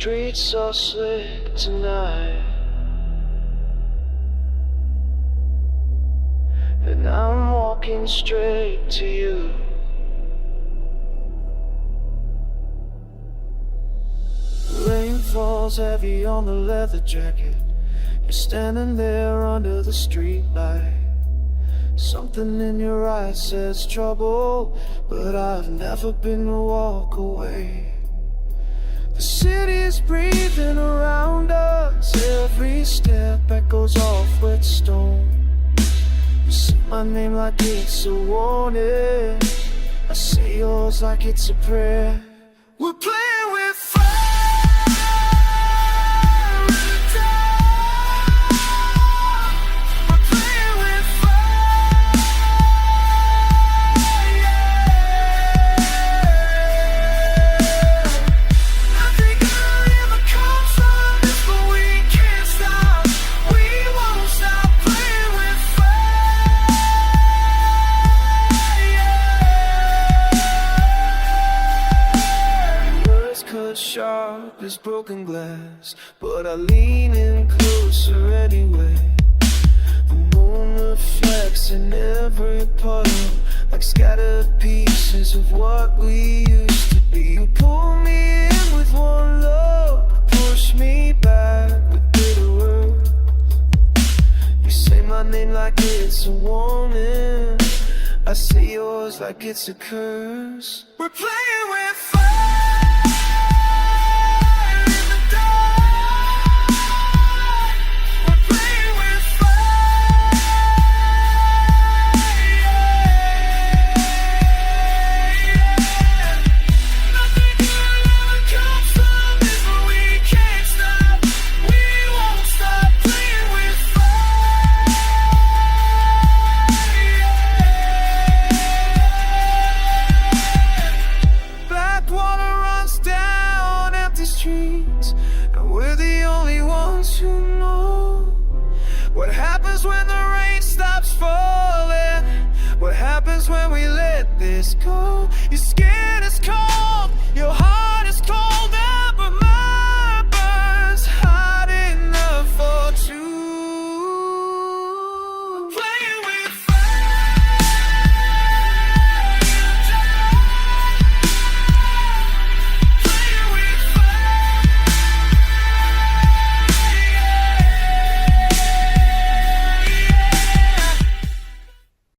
streets are slit tonight, and I'm walking straight to you. Rain falls heavy on the leather jacket. You're standing there under the streetlight. Something in your eyes says trouble, but I've never been to walk away. The city's breathing around us. Every step echoes off wet stone. You say my name like it's a warning. I say yours like it's a prayer. We're playing with fire in the dark. We're playing with fire, yeah. Nothing good ever comes from this, but we can't stop. We won't stop playing with fire, yeah. Words cut sharp as broken glass, but I lean in closer anyway. The moon reflects in every puddle, like scattered pieces of what we used to be. You pull me in with one look, push me back with bitter words. You say my name like it's a warning. I say yours like it's a curse. We're playing with fire in the dark. We're playing with fire, yeah. Nothing good ever comes from this, but we can't stop. We won't stop playing with fire, yeah. Black water runs down empty streets, and we're the only ones who know what happens when the rain stops falling. What happens when we let this go? You're scared